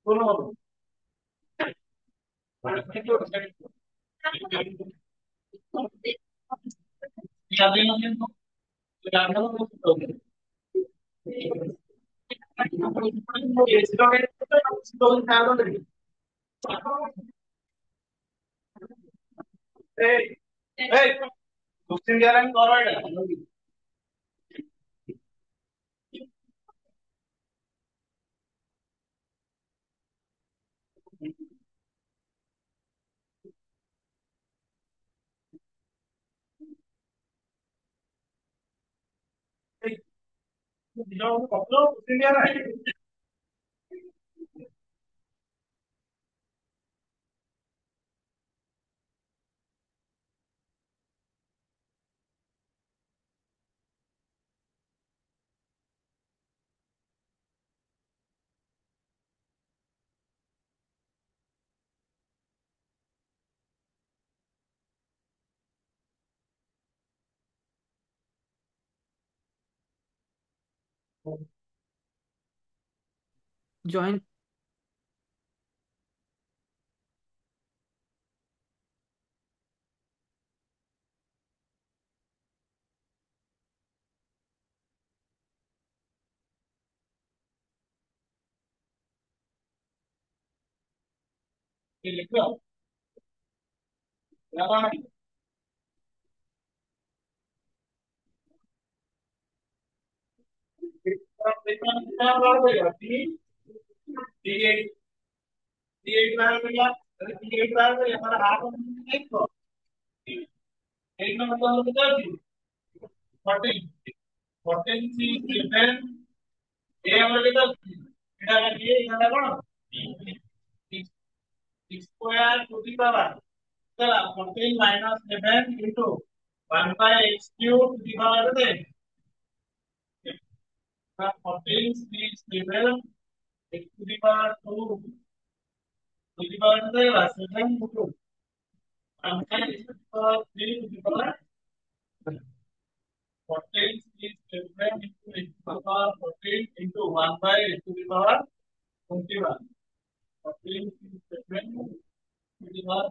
কোনো হবে স্বাধীনতা এই এই কোশ্চেন দেওয়ার আমি করো এটা এই দিলাম কত কোশ্চেন দেওয়ার আছে জয়েন। এই লিখো না स्क्वायर टू दी पावर चला 14 minus 11 into 1 by x cube to the power they 14 is 11 x to the power 2 to the power they 7 into 1 by x to the power 3 to the power 14 is 11 into x to the power 14 into 1 by x to the power 21 14 is 7 to the power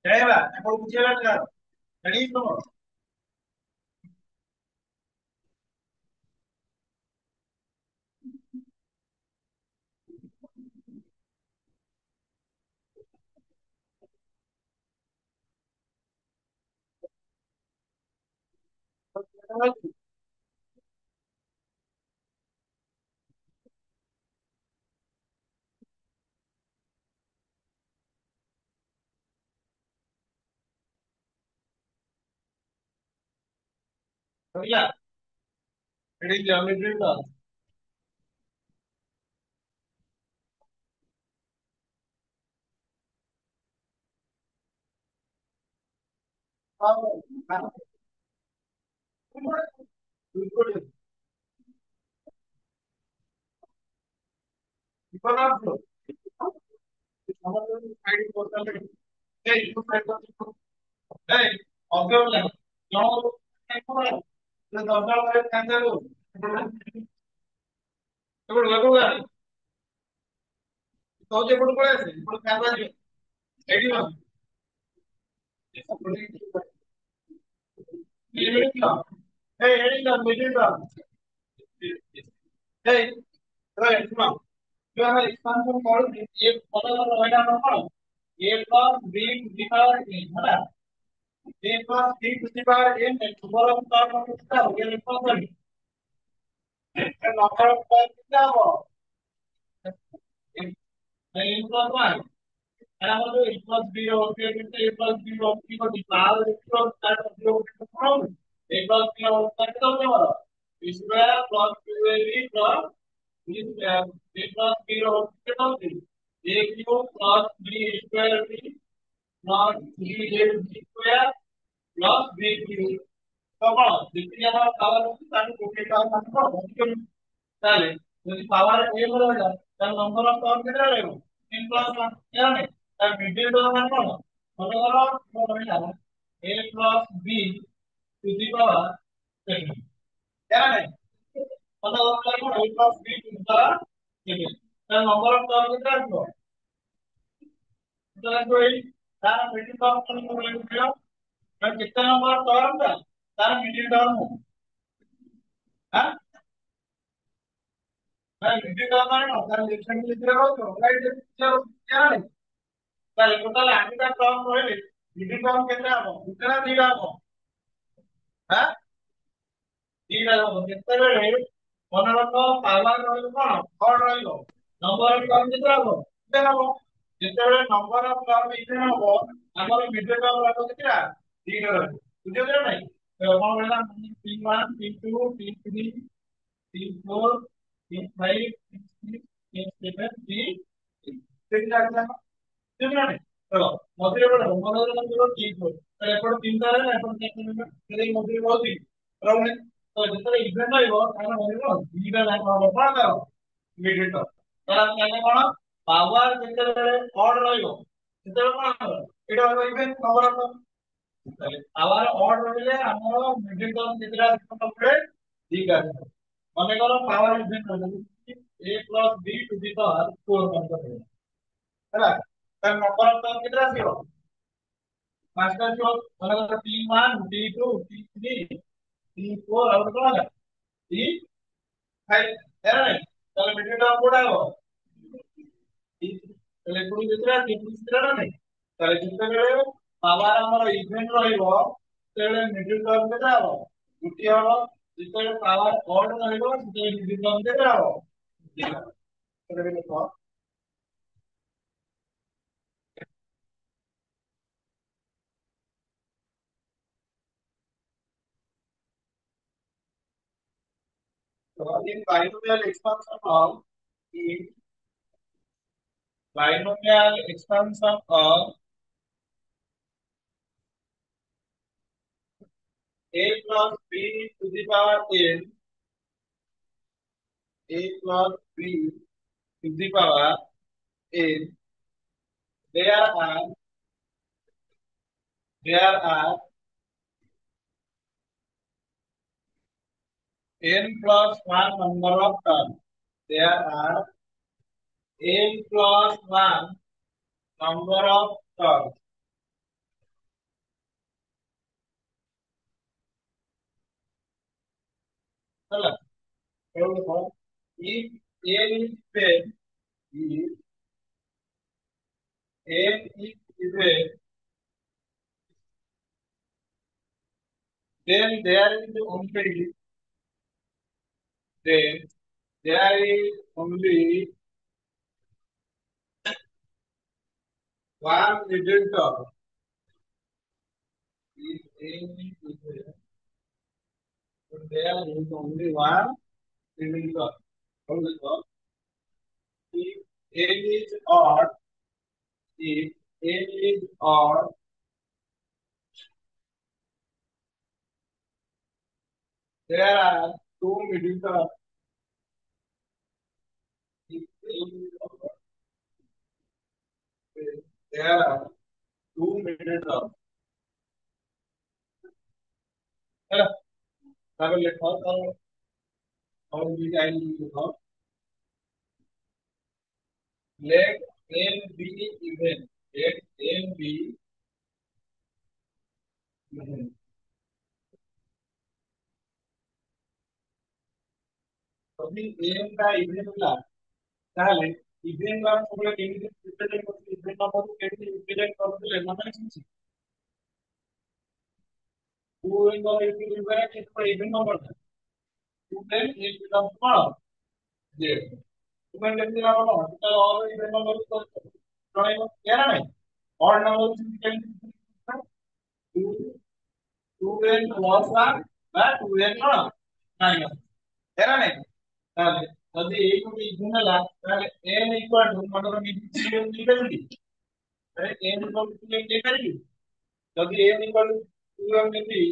जाएगा এখন বুঝে রাখা ready তো भैया ready geometry का हाँ बिल्कुल बिल्कुल आप আমাদের সাইড করতে হবে এই টু সাইড করতে এই অবজার্ভ না জমা করতে দরকার হয় ক্যান্সেল এবার লাগো না তো যে পড়ে পড়ে আছে পড়ে ক্যান্সেল রেডি না লিমিট না এই রেডি না মিডিল না এই রাইট না जो है एक्सपांशन कर ये पता चला होगा ना कौन a plus b to the power n है ना a plus b to the power n number of term कितना हो गया इक्वल number of term कितना हो n plus 1 and আমাদের a plus b होते हैं तो a plus b होती है तो power equal that of 0 to from a plus b होता है तो क्या होगा square plus 2ab plus is a plus b होती है तो a cube plus b square b plus 3ab square plus b cube तो कौन जितनी हमारा पावर होती है ताकि टोटल पावर मतलब कौन তাহলে যদি পাওয়ার a বলা যায় তার নম্বর অফ পাওয়ার কেটে যাবে 3 প্লাস 1 জানেন তার মিডিল টার্ম মানে কত মনে করো মনে হয় না a plus b to the power क्या नहीं पता होता है a plus b to the power 7 the number of terms कितना है तो कोई तारा मिडिल टर्म को बोलेगा मैं कितना नंबर ऑफ टर्म था तारा मिडिल टर्म हां मैं मिडिल टर्म है ना तारा डिफरेंट लिख रहा हूं तो राइट क्या नहीं तारा टोटल आगे का टर्म है मिडिल टर्म कितना है कितना दिया है हां ଦିଟା ହବ ଯେତେବେଳେ ମନେ ରଖ ପାୱାର ରହିବ କଣ କଣ ରହିବ ନମ୍ବର ଅଫ ଟର୍ମ କେତେ ହବ ଇଭେନ ହବ ଯେତେବେଳେ ନମ୍ବର ଅଫ ଟର୍ମ ଇଭେନ ହବ ଆମର ମିଡିୟମ ଟର୍ମ ରହିବ କେତେଟା ଦିଟା ରହିବ ବୁଝିପାରିଲ ନାଇଁ ତ କଣ କହିଲା P1 P2 P3 P4 P5 P6 P7 P8 ତିନିଟା ଅଛି ବୁଝିପାରିଲ ନାଇଁ ଚलो ମଝିରେ ଗୋଟେ ମନରେ ରହିବ P4 ତ ଏପଟେ ତିନିଟା ରହିଲା ଏପଟେ ଚାରିଟା ରହିଲା ମଝିରେ ବହୁତ ରହୁନି तो जितने इवेंट ରହିବ ତାର ରହିବ ଦିଟା ଯାକ ହବ କଣ ତାର ମିଡିଏଟର ତାର ମାନେ କଣ ପାୱାର ଯେତେବେଳେ ଅଡ୍ ରହିବ ସେତେବେଳେ କଣ ହବ ଏଇଟା ହବ even number of power odd ରହିଲେ ଆମର ମିଡିଏଟର କେତେଟା ଆସିବ ପଡେ ଦିଟା ଆସିବ ମନେ କର ପାୱାର ଇଭେଣ୍ଟ ରହିବ a plus b to the power 4 ମନେ କର ହେଲା ତାର ନମ୍ବର ଅଫ କେତେଟା ଆସିବ ପାଞ୍ଚଟା ଆସିବ ମନେ କର t1 t2 t3 P4 और कौन है P5 है ना ताले मिडिल टर्म कोड़ा है वो ताले पुरी जितरा P2 जितरा ना नहीं ताले जितने बड़े पावर हमारा इवेंट रहिबो तेरे मिडिल टर्म केता हबो दुटी हबो जितने पावर ऑड रहिबो जितने मिडिल टर्म केता हबो तेरे देखो तो in binomial expansion of in binomial expansion of a plus b to the power n a plus b to the power n there are there are n plus 1 number of terms there are n plus 1 number of terms चला तो देखो if n is even if n is even then there is only then there is only one middle term if n is even then there is only one middle term so देखो if n is odd if n is odd there are two middle terms if n is odd there are two middle terms है ना ताकि लिखो और भी time लिखो let n be even let n be even যদি n টা even होला তাহলে even বা আমরা কেমিক্যাল রিপ্রেজেন্ট করতে even নম্বর কেমিক্যাল রিপ্রেজেন্ট করতে মানে কি 2n বা even বা কিন্তু even number 2n n becomes what z तुम्हें लेते ना बोलो तो और even নম্বর তো জড়াইবো কেন নাই odd নম্বর কিন্তু 2n plus 1 বা 2n কଣ নাই এরা নাই তাহলে যদি এই কোটি গুণ ହେଲା তাহলে n ইকুয়াল টু মনে করো নিচে লিখেছি তাহলে n ইকুয়াল টু 2m লিখেছি যদি n ইকুয়াল টু 2m লিখি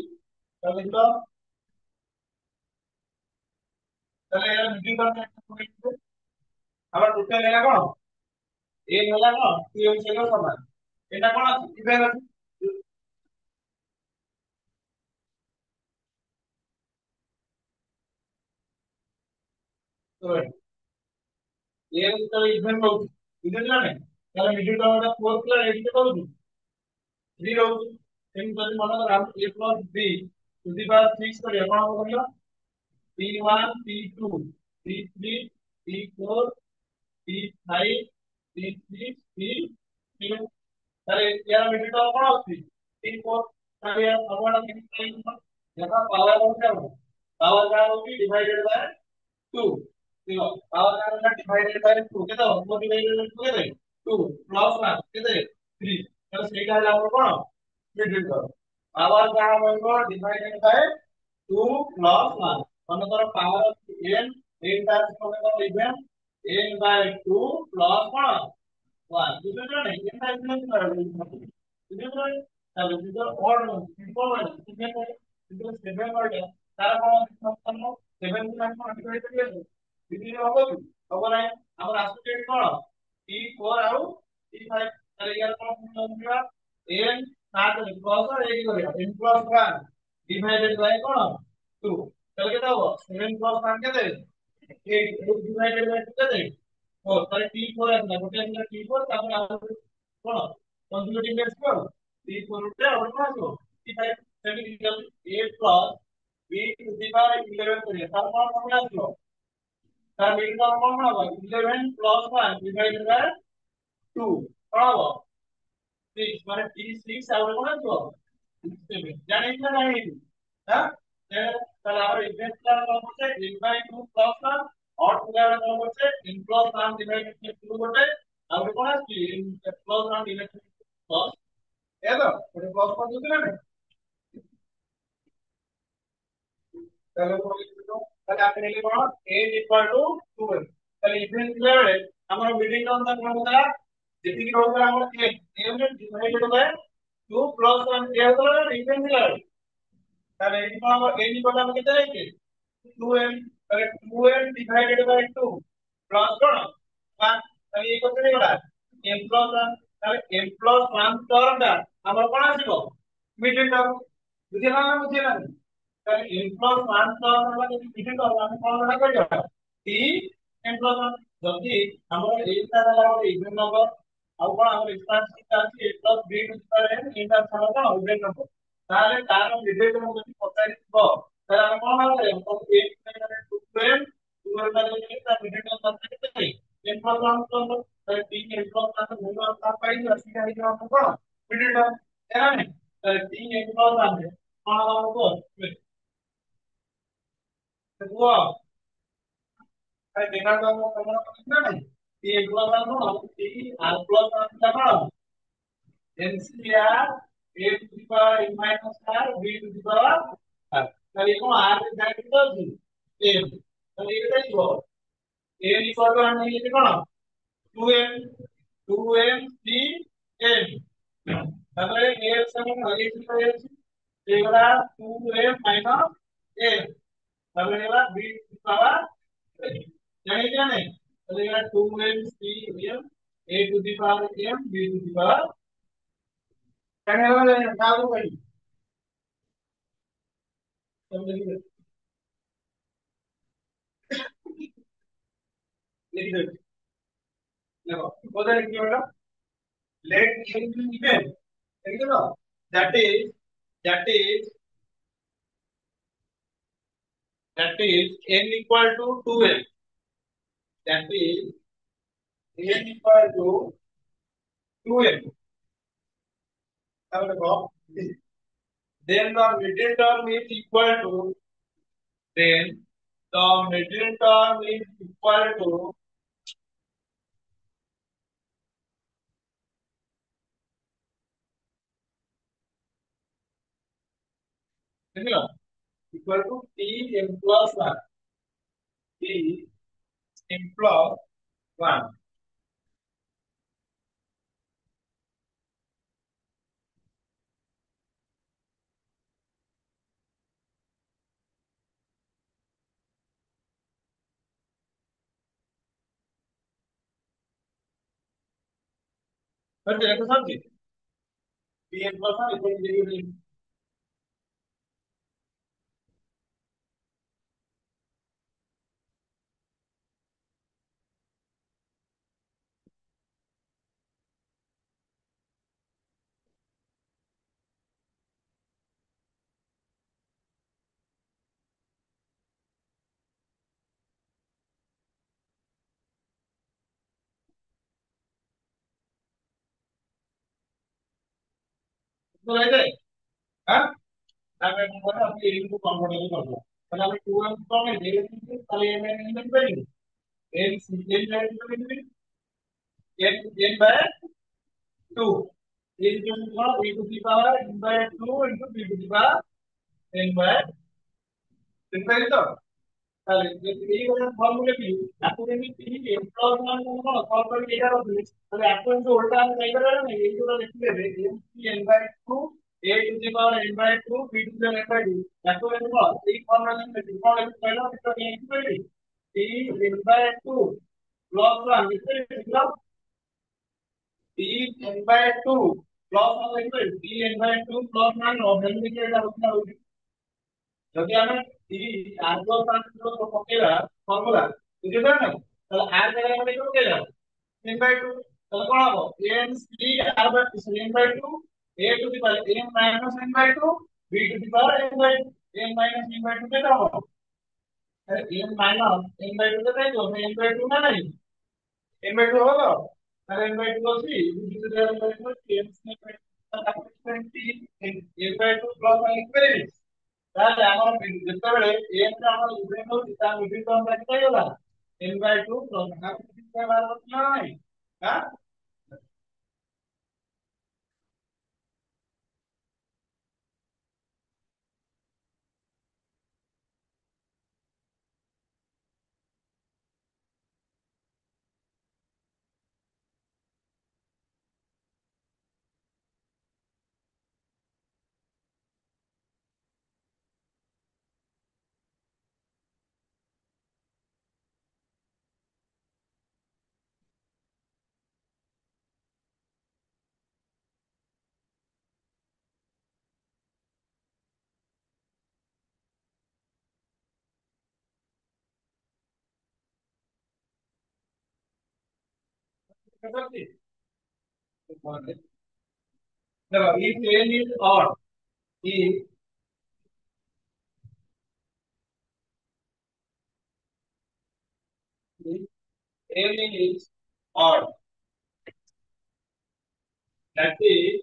তাহলে তো তাহলে এর মিডিল টার্ম একটা করে লিখবো আবার টোটাল এরা কোন n হলা কোন 2m সঙ্গে সমান এটা কোন আছে ইভেন আছে তো এর তাহলে ইভেন রହୁଛି বুঝିଲ ନା ନାଇଁ ତାହେଲେ ମିଡିଲ ଟର୍ମ ଟା 4 ଥିଲା ଏଇଠି କରୁଛୁ 3 ରହୁଛି ସେମିତି ଯଦି ମନେ କର ଆମେ a plus b to the power 6 କରିବା କଣ ହବ କହିଲ p1 p2 p3 p4 p5 p6 p7 ତାହେଲେ यार ମିଡିଲ ଟର୍ମ କଣ ଅଛି p4 ତାହେଲେ ଆମର କେମିତି ଦେଖ ପାୱାର କଣ ହବ ପାୱାର କଣ ହଉଛି ଡିଭାଇଡେଡ ବାय 2 देखो पावर का मतलब डिवाइडेड बाय 2 केते हो 4 डिवाइडेड बाय 2 केते 2 प्लस 1 केते 3 तो ସେଇଟା ହେଲା ଆମର କଣ ମିଡିଲ ଟର୍ମ ପାୱାର का ହବ डिवाइडेड बाय 2 प्लस 1 ମାନେ ତର ପାୱାର n ଏଇଟା ତମେ କଣ ଲିখବେ n बाय 2 प्लस କଣ 1 ବୁଝୁଛ ନା ଏଟା ଇନଫ୍ଲୁଏନ୍ସ କର ବୁଝୁଛ ତାହେଲେ ଯଦି ଅଡ ସିମ୍ପଲ ମାନେ ଯଦି 7 word ତାର କଣ ଫଙ୍କସନ 7 କୁ ଆମେ କଣ ଡିଭାଇଡ କରିବା ଦିଦି ହବ କି ହବ ନାହିଁ ଆମର ଆସୁଛି ଏଠି କଣ t4 ଆଉ t5 ତାହେଲେ ইয়ার କଣ ଫର୍ମୁଲା n 7 ପ୍ଲସ 1 କରିବା n ପ୍ଲସ 1 ଡିଭାଇଡେଡ ବାଇ କଣ 2 ତାହେଲେ କେତେ ହବ 7 ପ୍ଲସ 1 କେତେ 8 ଡିଭାଇଡେଡ ବାଇ 2 କେତେ 4 ତାହେଲେ t4 ଆସିଲା ଗୋଟେ ଆସିଲା t4 ତାପରେ ଆଉ କଣ କନଜୁଗେଟିଂ ଆସିବ t4 ରେ ଆଉ କଣ ଆସିବ t5 ସେମିତି ଯାଉଛି a plus b to the power 11 କରିବା ତାର କଣ ଫର୍ମୁଲା ଆସିବ তার মিডল টার্ম কত হবে 11 প্লাস 1 ডিভাইডেড বাই 2 কত হবে 6 মানে t6 আর কত আসবে 7 জানেন না জানেন হ্যাঁ তাহলে আমার ইনভেন্ট টার্ম কত হচ্ছে n by 2 plus 1 odd term কত হচ্ছে n প্লাস 1 ডিভাইডেড বাই 2 বটে আর কোন আসছে n প্লাস 1 ডিভাইডেড প্লাস এতো এটা প্লাস কত দিতে না তাহলে কোন লিখছো তাহলে আপনি লিখে কোন a ইকুয়াল টু 2 তাহলে ইভেন লেভেলে আমরা মিডিল টার্ম টা কোন হলো যেটি রହୁଥିଲା ଆମର a a ରେ ডিভাইডেড বাই 2 প্লাস 1 a হলো ইভেন লেভেল তাহলে এটি কোন হবে a ইকুয়াল আমরা কেতে রাখি 2m তাহলে 2m ডিভাইডেড বাই 2 প্লাস কোন 1 তাহলে এই কত গলা m প্লাস 1 তাহলে m প্লাস 1 টার্মটা আমার কোন আসিব মিডিল টার্ম বুঝিলা না বুঝিলা তাহলে n প্লাস 1 টার্ম আমরা যদি মিডিল টার্ম আমি কোন গণনা করিবা t n প্লাস 1 যদি আমরা এইটা দ্বারা আমরা ইভেন নম্বর ଆଉ କଣ ଆମର ଏକ୍ସପାନ୍ସନ ଚାଲିଛି a plus b to the power n ଏଇଟା ଛଡା କଣ ଇଭେନ ନମ୍ବର ତାହେଲେ ତାର ମିଡିଏଟ ନମ୍ବର ଯଦି ପଚାରିଥିବ ତାହେଲେ ଆମେ କଣ ଭାଗ କରିବା ତ a ମାନେ 2m 2m ମାନେ ତା ମିଡିଏଟ ନମ୍ବର କେତେ n plus 1 ନମ୍ବର ତାହେଲେ t n plus 1 ମୂଳ ତା ପାଇଁ ଆସିକି ହେଇଯିବ ଆମର କଣ ମିଡିଏଟ ହେଲା ନାଇଁ ତାହେଲେ t n plus 1 ରେ କଣ ହବ କୁହ देखा तो हम कितना नहीं ये प्लस वन को टी आर प्लस वन का कौन NCR A to the power n minus R B to the power R তাহলে কোন আর এর জায়গায় কি আছে m তাহলে এটা লিখো n ইকুয়াল টু আমি লিখি কোন 2m 2m c m তাহলে a এর সমান আগে কি হয়ে যাচ্ছে এগুলা 2m মাইনাস m তাহলে এগুলা b টু দি পাওয়ার জানি জানে তাহলে এগুলা 2m c m a to the power m b to the power জানি এগুলা কাজ করি লিখে দেব দেখো কোথায় লিখতে হবে let n be even ঠিক আছে that is that is that is n equal to 2m that is n equal to 2m তাহলে দেখো then the middle term is equal to then the middle term is equal to বুঝলো equal to t m plus 1 t m plus 1 বুঝলে এটা समझे t m plus 1 equal to তো হয়ে যায়। হ্যাঁ, তাহলে এখন করে আপনি এইটুকু কমফোর্টেবল করবো। তাহলে আমি 2m কমে দিয়ে দিচ্ছি, তাহলে m এর নিতে পারি n n by n n by 2 n to the power n by 2 into b to the power n by 10 তো। তাহলে এই ফর্মুলা কি এখন আমি তিনি m plus 1 কোন সলভ করে এটা হবে। তাহলে এখন যে উল্টা আমি যাই করে না এইগুলো লিখে দেবে m n by 2 a to the power n by 2 b to the n by 2 এখন আমি বল এই ফর্মুলা লিখে দিই ফর্মুলা পয়লা এটা নিয়ে কি করি t n by 2 plus 1 লিখে দিলাম t n by 2 plus 1 লিখে t n by 2 plus 1 और हम लिखे এটা হচ্ছে যদি আমি আর্গুমেন্ট ট্রান্সফার পকেরা ফর্মুলা বুঝতে পারছেন তাহলে আর জায়গায় আমরা কি পেয়ে যাব n বাই 2 তাহলে কোন হবে n c r by n by 2 a to the power n minus n by 2 b to the power n by n minus n by 2 তে দাও তাহলে n মাইনাস n বাই 2 তে তাই তো n বাই 2 না নাই n বাই 2 হলো তাহলে n বাই 2 আছে b to the power n by 2 n c by 2 n by 2 plus n by তাহলে আমার যেତେବେଳେ n টা আমরা লিখে নেউছি তা লিখে তো আমরা কি গলা n বাই 2 প্লাস না কিছু বার করতে নাই হ্যাঁ ঠিক আছে দেখো if n is odd if if n is odd that is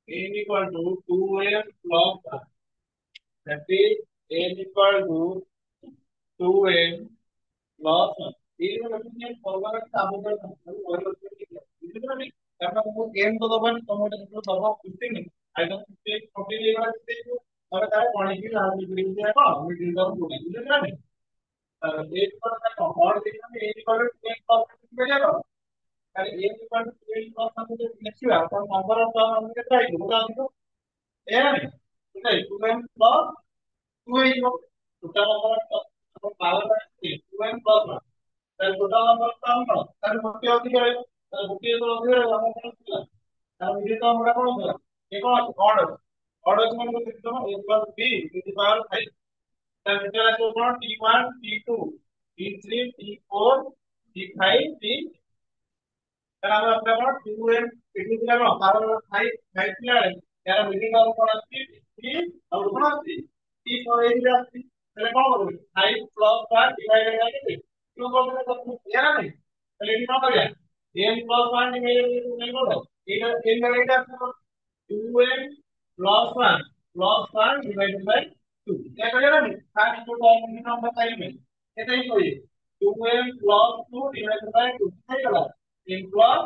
n equal to 2m plus 1 that is n equal to 2m plus 1 এই হলো আপনি ফরওয়ার্ড আমাদের ওই হচ্ছে কি বুঝতে পারলি আমরা কোন n তো দবান তোমাদের একটু দবাও বুঝতে নেই একদম ঠিক কমপ্লিট এবার দেখো তবে তার অনেক কিছু আগে করে দিতে হবে আমি দিন দাও বলি বুঝতে পারলি এর পর দেখো আর দেখলাম এই করে 10 পার্সেন্ট বেড়ে গেল তাহলে n equal to 12% লিখছি আর নাম্বার অফ টার্ম আমাদের তাই ওটা কিন্তু n এটাই 2n plus 2 total number of power আছে 2n প্লাস 1 তাহলে টোটাল নাম্বার অফ টার্ম কত তাহলে ভর্তি হতে গেলে তাহলে ভর্তি হতে হলে আমরা কোন ছিল তাহলে এটা তো আমরা কোন ছিল এখন অর্ডার অর্ডার মানে কত দিতে হবে a plus b to the power 5 তাহলে এটা আছে কোন t1 t2 t3 t4 t5 t তাহলে আমরা আপনার 2n এটি দিলাম কারণ 5 5 দিলাম এর মিডিল টার্ম কোন আছে 3 আর কোন আছে t4 এই দিলাম তাহলে কত হবে 5 প্লাস 1 ডিভাইডেড বাই 2 করতে কত জানা নেই তাহলে এটি কত হবে n প্লাস 1 ডিভাইডেড বাই 2 মানে কত এটা n মানে এটা 2n plus 1 plus 1 divided by 2 এটা জানা নেই তার ইনপুট মিডিল নাম্বার পাইবে এটাই করি 2n প্লাস 2 ডিভাইডেড বাই 2 হয়ে গেল n প্লাস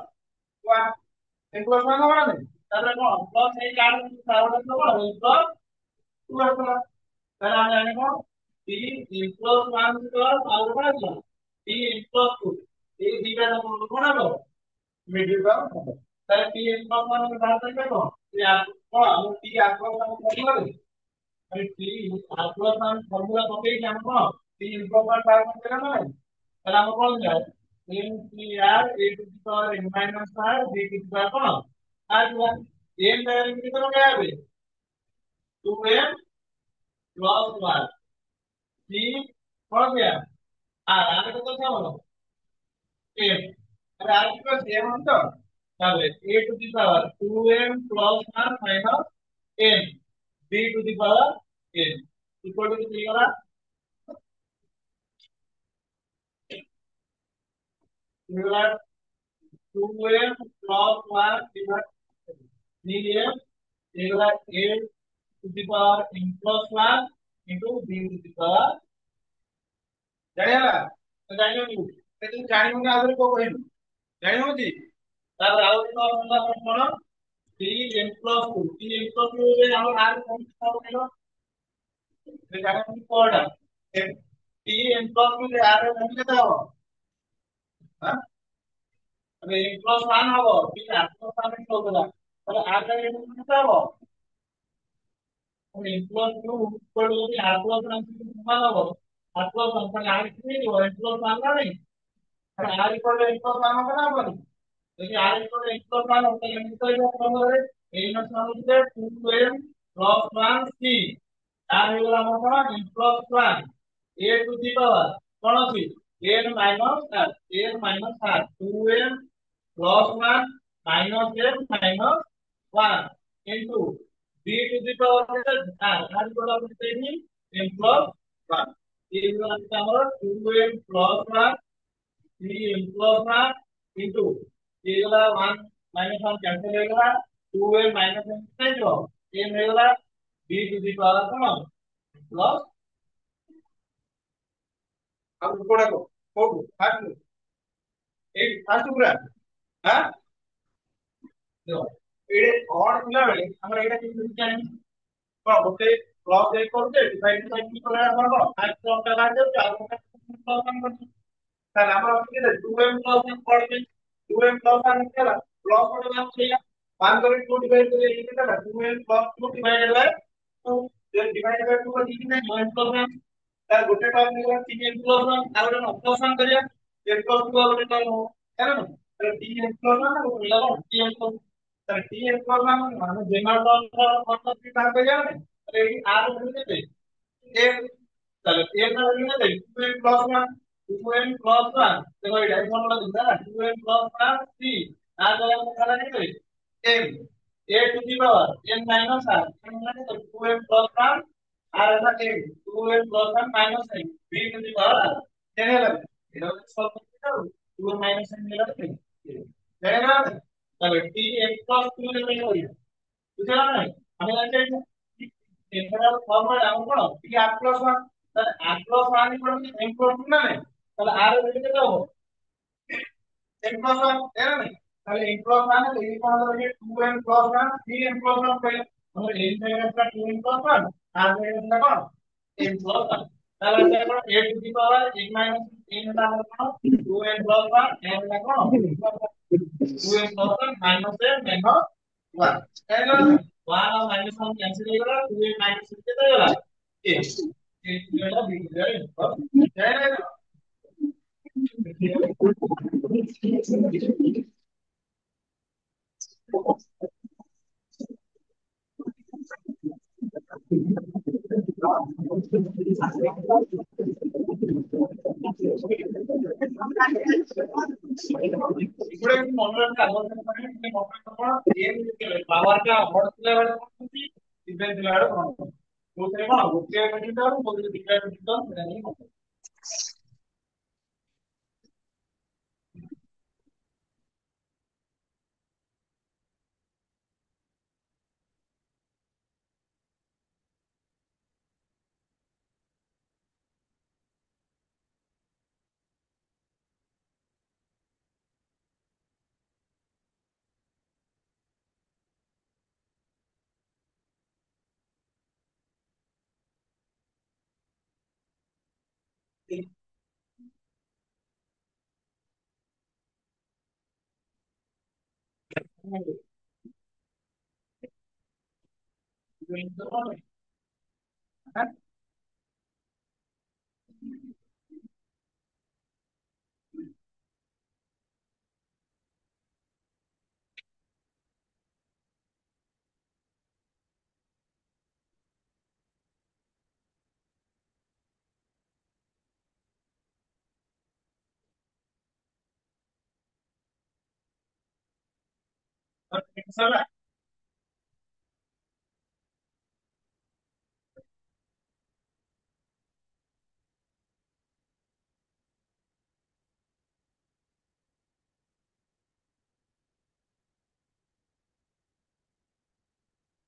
1 n প্লাস 1 হবে না তাহলে কোন প্লাস এই কার তাহলে তো কোন n প্লাস 2 আসবে তাহলে আমরা জানি কোন t n প্লাস 1 প্লাস আর কোন আছে t n প্লাস 2 এই দুইটা কোন কোন হলো মিডল টার্ম হবে তাহলে t n প্লাস 1 এর ধার থাকবে কোন এই আর কোন আমি t আর প্লাস 1 ফর্মুলা দেই আমি t আর প্লাস 1 ফর্মুলা কপি জানো কোন t n প্লাস 1 ধার করতে না তাহলে আমরা কোন যায় n t r a to the power n minus r b to the power কোন আর n ডাইরেক্ট কি করে হবে 2n plus 1 c কোন দেয়া আর আগে কত হলো m আর আর কি আছে m তো তাহলে a to the power 2m plus 1 minus n b to the power n equal to কি করা equal 2m plus 1 divided দিয়ে এগুলা a to the power n plus 1 into b to the power জানিলা তো জানিও নি এটা তুমি জানিও না আদরে কো কইনো জানিও জি তারপর আরো একটা আমরা পড়ো 3n প্লাস 2 3n প্লাস 2 এর আমরা আর কোন পাবো কেন এটা জানো কি পড়া 3n প্লাস 2 এর আর কোন কেটে হবে হ্যাঁ মানে n প্লাস 1 হবে ঠিক আছে আর প্লাস 1 চলবে না তাহলে আর টা কেটে দিতে হবে n plus 2 equal to the r plus 1 से कितना होगा r plus 1 का r कितने होगा n plus 1 ना नहीं r equal to n plus 1 होगा ना अपन देखिए r equal to n plus 1 होता है तो ये क्या होगा a ना समझते 2m plus 1 c r होगा हमारा n plus 1 a to the power कौन सी n minus r n minus r 2m plus 1 minus m minus 1 into b to the power r equal to saying m plus 1 ये जो आता है 2m plus 1 3m plus 1 into ये वाला 1 minus 1 cancel हो गया 2m minus m से जो m हो गया b to the power कौन plus अब ऊपर को हो फास्ट एक फास्ट पूरा हाँ देखो ये और मिला बेले हमरा এটা কি জানি কোন গোটে ক্লক এক করতে ডিভাইড বাই কি করে আমরা কোন ফাইভ ক্লকটা কাটে আর ওটা ক্লক করতে তাহলে আমরা কি দেব 2m ক্লক করবে 2m ক্লক আর নিলা ক্লক করে নাম সেইয়া 1 করে 2 ডিভাইড করে এই দিতে না 2m clock 2 divided by 2 then divide by 2 করে দিতে না 2m ক্লক তার গোটে টার্ম নিলা 3m ক্লক আর ওটা অপশন করিয়া m ক্লক 2 আর গোটে টার্ম তাহলে না তাহলে 3m ক্লক না ওটা 3m ক্লক তাহলে tn করলাম মানে জেনারেল কত কি থাকবে জানেন তাহলে এই আর ভ্যালু দেবে m তাহলে m এর ভ্যালু দেবে 2n প্লাস 1 2n প্লাস 1 দেখো এটা ফর্মুলা দিন না 2n প্লাস 1 c আর তাহলে আমরা নেবে m a to the power n minus r m মানে তো 2n প্লাস 1 আর এটা m 2n plus 1 minus m b to the power r জেনে গেল এটা সলভ করতে দাও 2n মাইনাস m মিলা দেবে জেনে গেল তাহলে t n প্লাস 2 এর ভ্যালু হইছে বুঝলেন না আমি জানতে জেনারেল ফর্মুলা এমন করো t r প্লাস 1 তাহলে r plus 1 equal to m plus 2 না তাহলে r এর ভ্যালু কত হবে m প্লাস 1 তাই না তাহলে m প্লাস 1 এর এই কোন হবে 2m প্লাস 1 3m প্লাস 1 পেলে আমরা এই জায়গাটা 2m প্লাস 1 আর জায়গাটা কোন m প্লাস 1 তাহলে আমরা a to the power n minus n এর আমরা কোন 2m প্লাস 1 n এর কোন 2m plus 1 minus m minus 1 তাই না 1 और minus 1 कैंसिल हो गया 2m minus m कितना हो गया a a जो है b जो है ना ఇప్పుడు మొదలైన అర్థం ఏం పవర్ గా హోటల్ డిఫరెన్స్ లాడు दूसरेమో ఒకే పెట్టింటారు మొదలు different పెట్టింటారు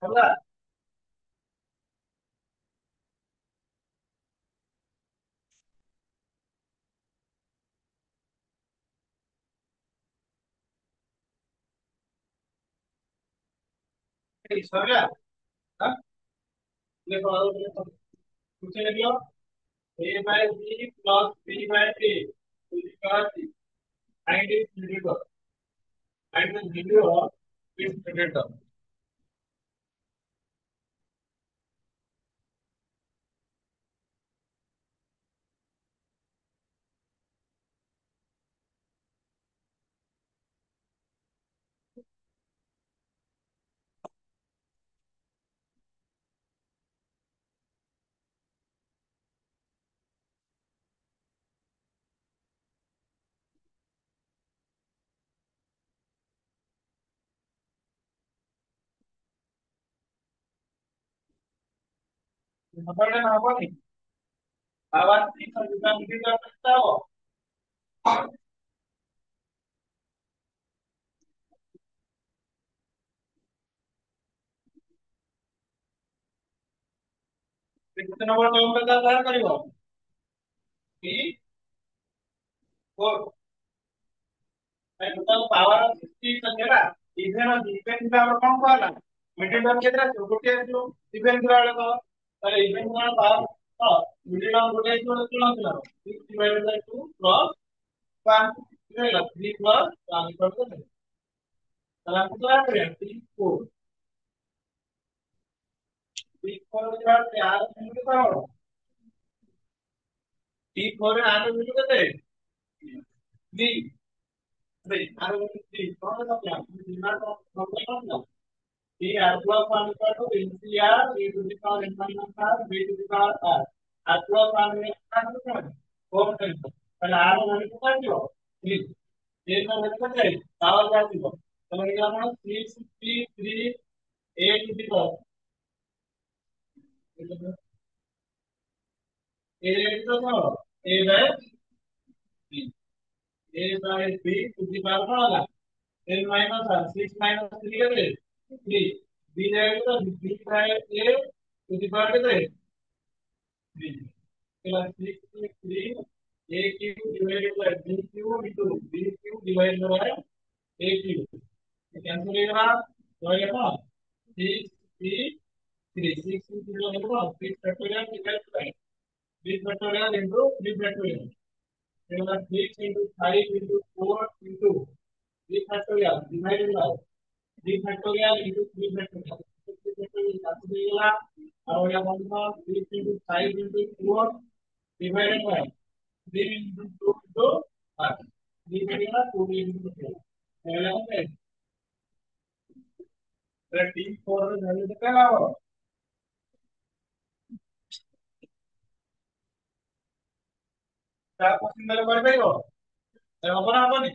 ¿verdad? Sí, ¿sabía? ¿Ah? Le he dado usted le dio A by B plus B by A is equal to and is zero and the zero is greater. ¿No puede nada más? Ahora sí, cuando está metiendo el prestado, usted no puede empezar a dar, digo, sí, por total power of 60 ಸಂಜೆಲ್ಲ ಇದನ್ನ defence ಅವರು ಕೊಂಡ್ಕೊಳ್ಳಲ್ಲ middle down ಗೆದ್ರೆ ಒಟ್ಟು defence ಆಡೋದು ಅರೆ defence power middle down ଗୋଟେ ତୁଳନ୍ତି 6 divided by 2 plus 1 ಇಲ್ಲ 3 plus 1 equal to 3 ତାହେଲେ ଆମକୁ ତ କରିବା 3 4 3 4 divided by 6 ମିନିଟ କଣ 3 4 ରେ 8 ମିନିଟ କେତେ 3 3 8 ମିନିଟ 3 କଣ ହେଲା ଦିମାଗ କଣ the R plus 1 equal to NCR e to the power n minus r b to the power r. R plus 1 is equal to 4 times. पहले R में value कितना दियो 3 3 में value कितना है power क्या दियो तो लगे अपना 363 a to the power a तो a by b a by b to the power क्या होगा n minus r 6 minus 3 कितने 3 b जाएगा तो b by a to the power कितने 3 plus 63 a cube divided by b cube into b cube divided by a cube. Cancel होगा तो ये कौन 6 3 3 6 0 है कौन 6 factorial divide by 3 factorial into 3 factorial फिर होगा 6 into 5 into 4 into 3 factorial divided by 3 factorial into 3 factorial 3 factorial cancel होगा और ये कौन सा 6 into 5 into 4 divided by 3 into 2 into 5. 3 करेगा 2 into 2. पहला है टी 4 रे वैल्यू केते लाओ ता क्वेश्चन देले कर पाइबो ए हबना हबनी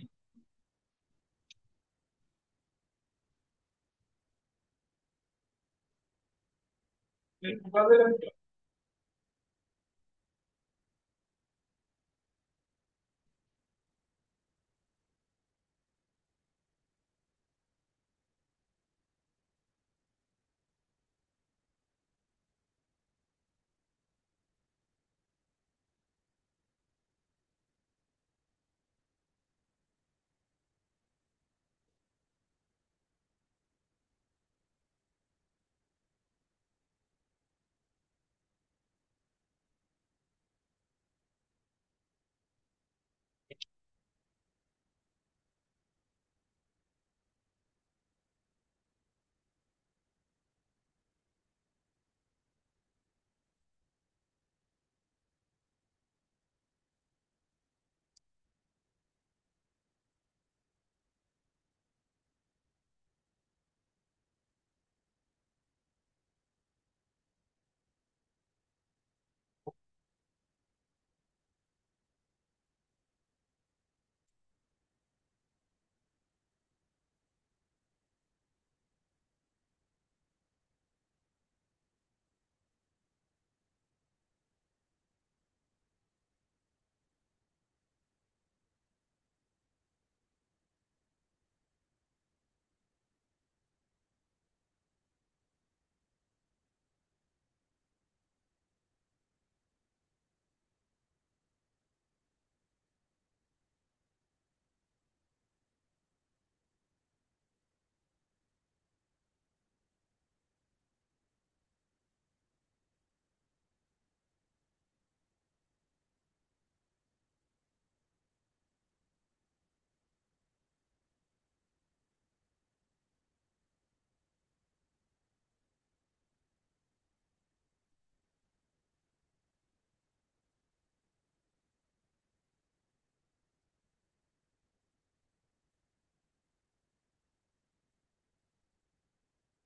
फिर कर दे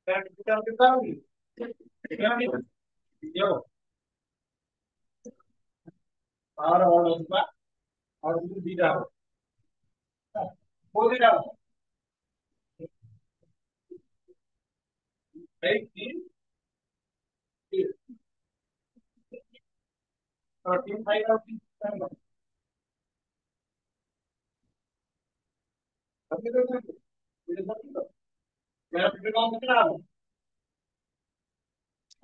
kita tahu nih. Sekarang ini, yo, para orang tua harus tidak, boleh tidak, baik tim saya harus tapi itu tidak satu, ya kita mau kita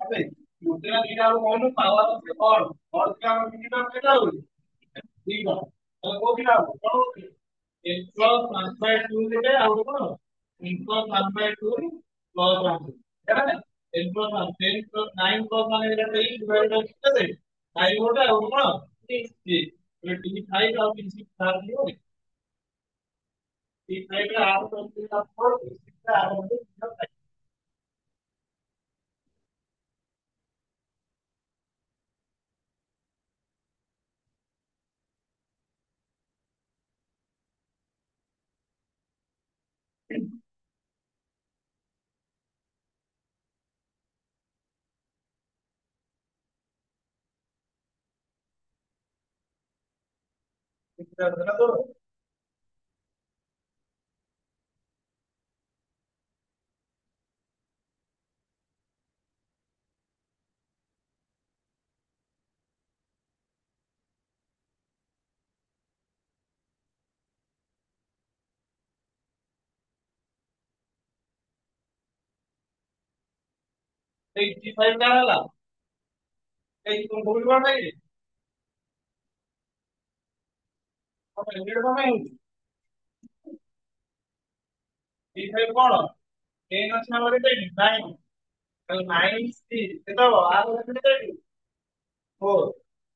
apa? Mungkin kita mau power और क्या kita tahu, tidak, kalau kita kalau inflow transfer to itu ଆଉ କଣ inflow transfer to loss transfer ହେଲା ନା inflow transfer 9 plus ମାନେ ଏଇଟା ଦେଇ divided କେତେ 9 ଗୋଟେ ଆଉ କଣ 3 25 ଆଉ 3 4 ଦିଅ 3 ରେ 8 20 ଆପଣ 6 ରେ 8 kita dengar tuh এই G5 ଟା ହେଲା এই তুমি ଭୁଲ କଣ ପାଇଁ ତମେ ଏଡିଟ କଣ ପାଇଁ ହଉଛି G5 କଣ 10 ଅଛି ଆମର କେତେ 9 ତାହେଲେ 9 6 କେତେ ହବ ଆର କେତେ 4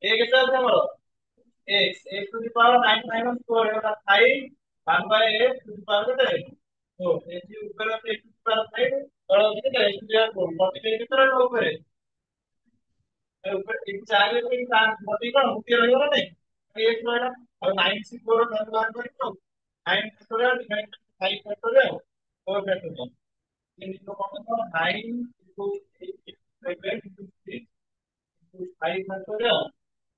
ଏ କେତେ ଅଛି ଆମର x to the power 9 minus 4 এটা 5 1 by x to the power কেତେ 4 ଏଠି ଉପରେ ଅଛି x to the power 5 ତଳେ ଅଛି କେତେ x to the power 4 multiply କେତେ ରହିବ ଉପରେ ଉପରେ ଏଠି 4 ଅଛି 40 କଣ ଗୋଟିଏ ରହିବ ନା ନାଇଁ x ରହିଲା ଆଉ 9 6 4 ର ବାହାର କରିବ 9 ଫ୍ୟାକ୍ଟୋରିଆଲ ଡିଭାଇଡ୍ 5 ଫ୍ୟାକ୍ଟୋରିଆଲ 4 ଫ୍ୟାକ୍ଟୋରିଆଲ ଏମିତି କଣ 9 into 8 divided into 6 into 5 factorial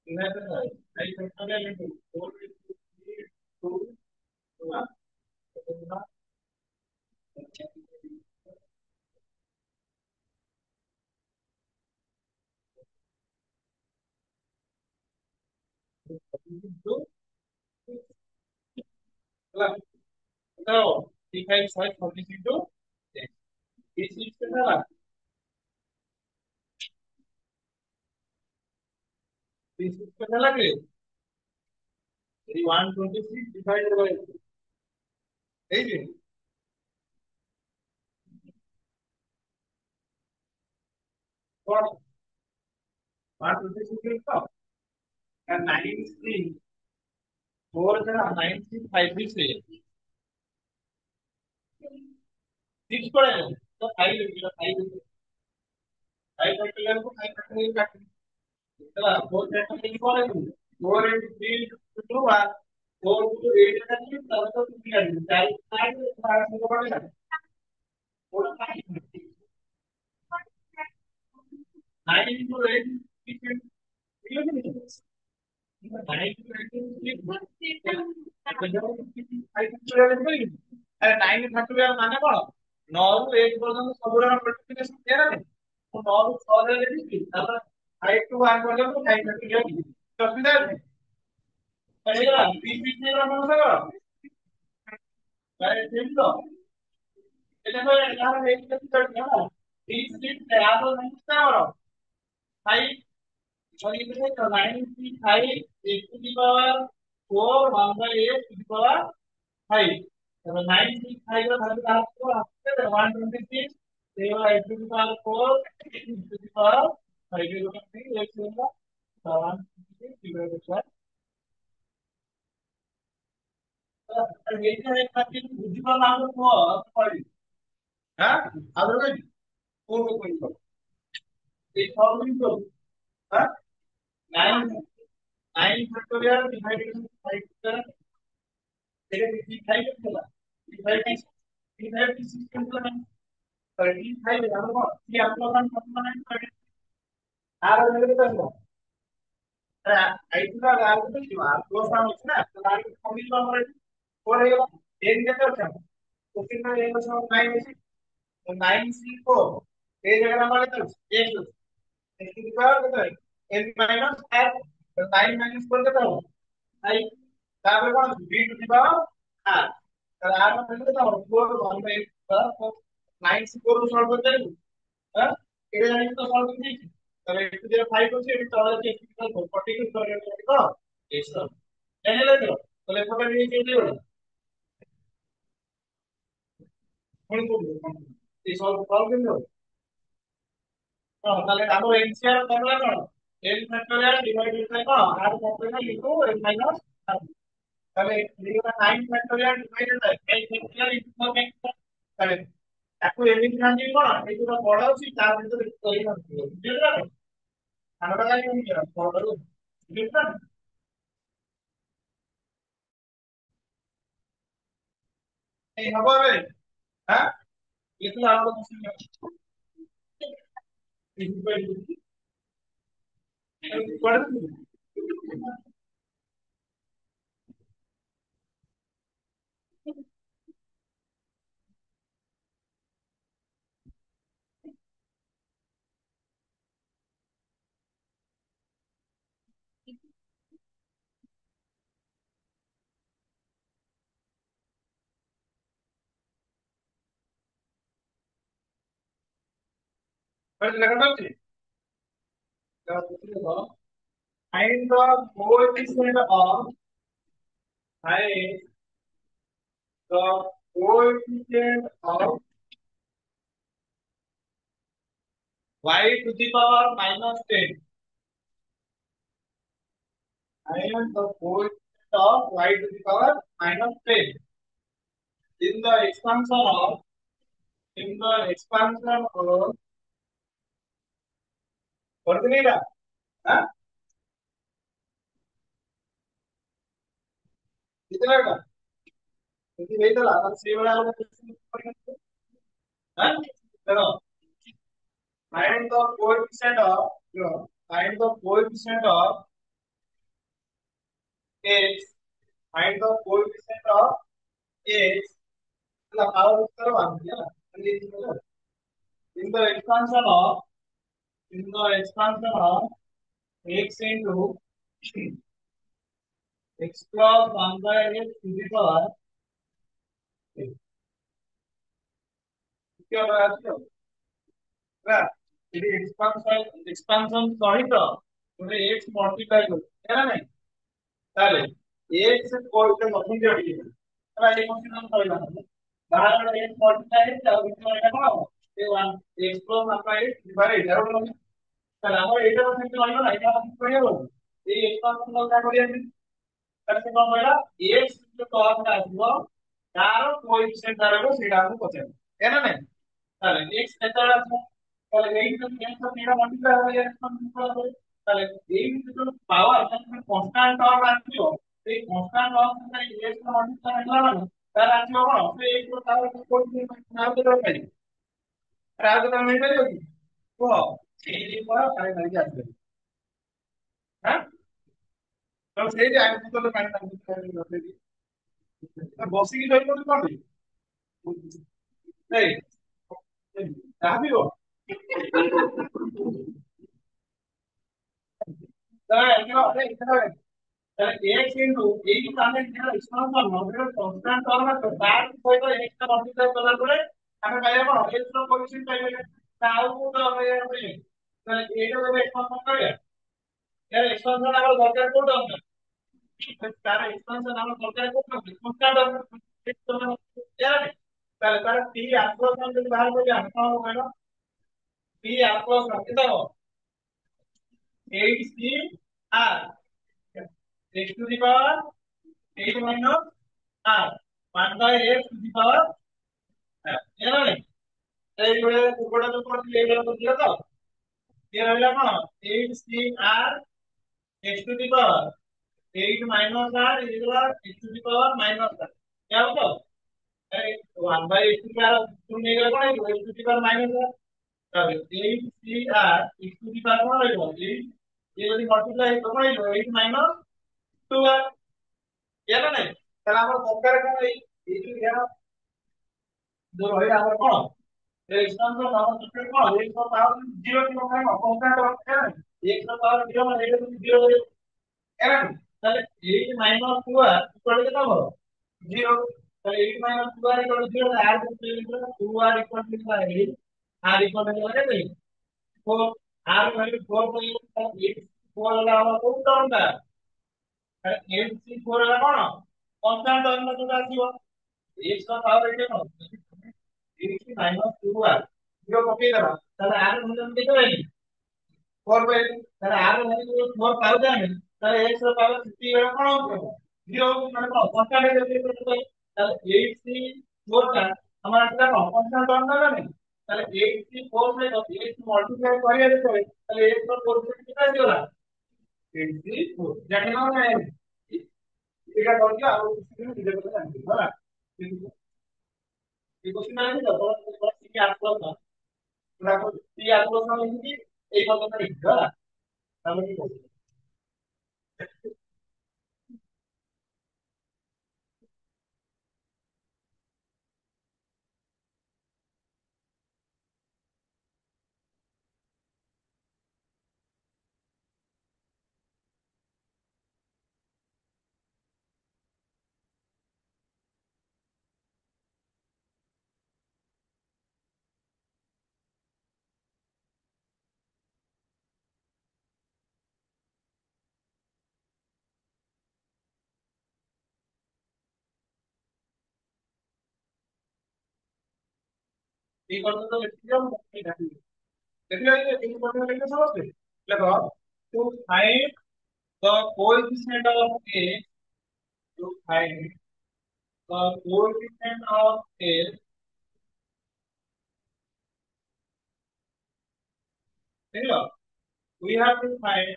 divided by 5 factorial into 4 into 3 2 1 into ହେଲା ତ 3 5 6 into this is ହେଲା this is ହେଲା କି 126 divided by ଏଇଠି କଣ 126 ତ 9 3 4 जरा 9 3 5 से 6 पड़े तो 5 लेगा 5 फैक्टोरियल को 5 फैक्टोरियल काट चला 4 फैक्टोरियल को है 4 into 3 into 2 1 4 into 8 का नहीं तब तो 3 आ जाए 4 5 को पड़ेगा पूरा 9 into 8 किलो नहीं ନାଇନ୍ ଫାକ୍ଟୋରିଆଲ ମାନେ କଣ 9 ରୁ 1 ପର୍ଯ୍ୟନ୍ତ ସବୁର ମଲ୍ଟିପ୍ଲିକେସନ ଦିଆ ନାହିଁ ମୁଁ 9 ରୁ 6 ରେ ଲେଖିଛି ତାପରେ 5 ଟୁ 1 ପର୍ଯ୍ୟନ୍ତ 5 ଫାକ୍ଟୋରିଆଲ ଲେଖିଛି ଅସୁବିଧା ଅଛି ହେଇଗଲା 20 20 ହେଇଗଲା ମନ ସହ ଭାଇ ଠିକ ତ এটা তো এখানে ହେଇଛି କେତେ ହେଲା 20 20 ଆର ନାହିଁ ଆମର 5 9 5 8 to the power 4 1 by 8 to the power 5 तो 9 6 5 का भाग आपको आपके 126 they were 8 to the power 4 to the power 5 के रूप में एक होगा 126 divided by तो ये जो एक खातिर बुद्धिमान नाम को पढ़ी हां आदर में पूर्ण कोई तो एक और भी तो हां 9 9 factorial divided by 5 तेरे 5 कैसे चला 5 5 6 कैसे चला 35 ଆମର କଣ ଟି ଆପ୍ଲିକେସନ କମ୍ପୋନେଣ୍ଟ ଆର ଭ୍ୟାଲୁ କେତେ ଆସିବ ଆଇଥିଲା ଆର କେତେ ଯିବ ଆପ୍ଲିକେସନ ଅଛି ନା ତ ଆର କମିଯିବ ଆମର ଏଠି 4 ହେଇଗଲା n କେତେ ଅଛି ଆମର କୋଶ୍ଚିନ୍ ରେ n ଅଛି 9 ଅଛି तो 9 c 4 ଏ ଜାଗାରେ ଆମର କେତେ ଅଛି x ଅଛି x की पावर କେତେ n माइनस r तो 9 माइनस 4 କେତେ ହବ i ତାପରେ କଣ ଅଛି b to the power r तो r ର ଭ୍ୟାଲୁ କେତେ ହବ 4 1 by x ତ 9 c 4 କୁ ସଲ୍ଭ କରିପାରିବୁ हां ଏଇଟା ଜାଣିକି ତ ସଲ୍ଭ କରିଦେଇଛି ତାହେଲେ x ଟୁ ଦ 5 ଅଛି ଏଠି ତଳେ ଅଛି x ଟୁ ଦ 4 40 କୁ ସଲ୍ଭ କରିବ କଣ x ଜାଣିଲେ ତ ତାହେଲେ ଏପଟେ ବି ହେଇଛି ଏଇଟା ପୁଣି କୋଉଠି ଏ ସଲ୍ଭ ସଲ୍ଭ କେମିତି ହବ ହଁ ତାହେଲେ ଆମର ଏନସିଆର ଫର୍ମୁଲା କଣ n ଫ୍ୟାକ୍ଟୋରିଆଲ ଡିଭାଇଡେଡ୍ ବାଇ କଣ r factorial into n minus r ତାହେଲେ ଏଇଟା 9 factorial divided by n factorial into 4 factorial ତାହେଲେ ତାକୁ ଏମିତି ଭାଙ୍ଗିବି କଣ ଏଇ ଯୋଉଟା ବଡ ଅଛି ତା ଭିତରେ କରିବ ବୁଝିଲ ନା ଆମର କାହିଁ ଏମିତି ବଡ ବୁଝିଲ ନା এই হবো হবে হ্যাঁ এগুলো আমরা করে লেখা যাচ্ছে find the coefficient of find the coefficient of y to the power minus 10 find the coefficient of y to the power minus 10 in the expansion of କରିଦେଲିଟା हां कितना का ଯଦି ହେଇଥିଲା ତାହେଲେ ସେଇଭଳିଆ ଗୋଟେ क्वेश्चन हां ଦେଖ find the coefficient of find the coefficient of x find the coefficient of x la power Uttar बांधिया in the expansion of x into x plus 1 by x to the power क्या बना दिया ना ये expansion सहित ଗୋଟେ x multiply करू है ना नहीं ତାହେଲେ x କୋଏଟା ମଝି ଯୋଡି ହେଲା ଏଇ କୋଶ୍ଚିନ୍ ଆମେ କହିବା ବାହାର x ମଲ୍ଟିପ୍ଲାଇ ହେଇଛି ଆଉ ଭିତରେ ଏଟା କଣ ହବ ଏ 1 x plus 1 by x divided ଏଟା ଗୋଟେ ତାହେଲେ ଆମର ଏଇଟା ସେମିତି ରହିବ ନା ଏଇଟା ଆମେ କହିବ ଏଇ ଏକ୍ସପାନ୍ସନ ଟା କରିବା ତାହେଲେ ସେ କଣ କହିଲା x ଯୋଉ ଟର୍ମ ଟା ଆସିବ ତାର କୋଏଫିସିଏଣ୍ଟ ତାର ସେଇଟା ଆମକୁ ପଚାରିବ है ना नहीं ତାହେଲେ x କେତେବେଳେ ଆସିବ ତାହେଲେ ଏଇ ଯୋଉ x ର ଦିଟା ମଲ୍ଟିପ୍ଲାଇ ହବ ଏକ୍ସପାନ୍ସନ ତାହେଲେ ଏଇ ଯୋଉ ପାୱାର ମାନେ କନଷ୍ଟାଣ୍ଟ ଟର୍ମ ଆସିବ ସେଇ କନଷ୍ଟାଣ୍ଟ ଟର୍ମ ସାଙ୍ଗରେ x ର ମଲ୍ଟିପ୍ଲାଇ ହେଲା ମାନେ ତାର ଆସିବ କଣ ସେ x ର ପାୱାର କୋଏଫିସିଏଣ୍ଟ ଆଉ କେତେ ପାଇବ ଆଉ କେତେ ମିଳିପାରିବ କି କୁହ ଏଇ ପରା କାଇଁ ଧରିକି ଆସିବେ ହାଁ ତ ସେଇଠି ଆଗ ଭିତରେ ପାଣି ଟାଙ୍କି ବସିକି ରହିବ କଣ ଏଇ ଯାହା ପିଇବ ତାହେଲେ x into ଏଇଠି ଆମେ ଯେତେବେଳେ ଏକ୍ସପାନ୍ସନ ନହେଲେ କନଷ୍ଟାଣ୍ଟ ଟର୍ମ ଅଛି ତାର ସହିତ x ଟା ମଲ୍ଟିପ୍ଲାଇ କଲା ପରେ ଆମେ ପାଇବା କଣ x ର କୋଏଫିସିଏଣ୍ଟ ପାଇବା ତା ଆଉ କୋଉ ଟର୍ମ ପାଇବା ତାହେଲେ ଏଇଟା ଯଦି ଏକ୍ସପାନ୍ସନ କରିବା यार एक्सपेंशन ଆମର ଦରକାର କୋଉ ଟର୍ମ ତାର ଏକ୍ସପାନ୍ସନ ଆମର ଦରକାର କୋଉ ଟର୍ମ କନଷ୍ଟାଣ୍ଟ ଟର୍ମ ତାହେଲେ ତାର t ଆପ୍ରୋକ୍ସିମେଟ ଯଦି ବାହାର କରିବା ଆମେ କଣ କହିଲ t ଆପ୍ରୋକ୍ସିମେଟ କେତେ ହବ 8c r x to the power 8 minus r 1 by x to the power ଏଇଟା ନାଇଁ ଏଇଭଳିଆ ପୂର୍ବଟା ଯୋଉ କରିଥିଲେ ଏଇଭଳିଆ କରିଥିଲେ ତ ଇଏ ରହିଲା କଣ 8c r x to the power 8 minus r is equal x to the power minus r क्या होगा 1 by x to the power तुम नहीं कर पाएंगे x to the power minus है तब 8cr x to the power कौन रहेगा ये यदि मल्टीप्लाई तो कौन रहेगा 8 माइनस 2r ये ना नहीं তাহলে আমরা কম্পেয়ার করব এই যে এরা जो রহিলা আমার কোন এক্সপান্সন নাম হচ্ছে কোন x এর পাওয়ার 0 কি মানে কম্পেয়ার করতে हैं x এর পাওয়ার 0 মানে এটা তুমি 0 করে এরা তাহলে 8 মাইনাস 2r ইকুয়াল কত হবে 0 তাহলে 8 minus 2r equal to 0 add করতে গেলে 2r equal to 8 r equal to কত হবে 4 r value 4 করে তাহলে 8 4 হলো আমার কোন টার্মটা তাহলে 8c4 হলো কোন কনস্ট্যান্ট টার্মটা যেটা আসিব x র পাওয়ার এটা কোন 8 minus 2r 0 কপি দেবা তাহলে r এর মূল্য কত হবে 4 বাই তাহলে r এর ভ্যালু 4 পাও যাবে তাহলে x এর পাওয়ার 50 এর কোন হবে 0 মানে কোন কনস্ট্যান্ট এর ক্ষেত্রে তাহলে 8c4 টা আমার আসলে কোন কনস্ট্যান্ট টার্ম না জানেন তাহলে 8c4 সে 8 মাল্টিপ্লাই করিয়ে দিতে হবে তাহলে 8 এর 4 কত আসবে 8c4 জানেন না এটা করলে আর কিছু দিতে পারবে না হ্যাঁ এই কোশ্চেন আছে তো তোমরা কি আসলো না তোমরা কি আসলো না লিখি এই কথাটা লিখবে হ্যাঁ তাহলে কি করবে এই কথাটা লিখতে যাও ঠিক আছে দেখলে এই কথাটা লিখতে সহজ লেখো to find the coefficient of a to find the coefficient of a দেখো we have to find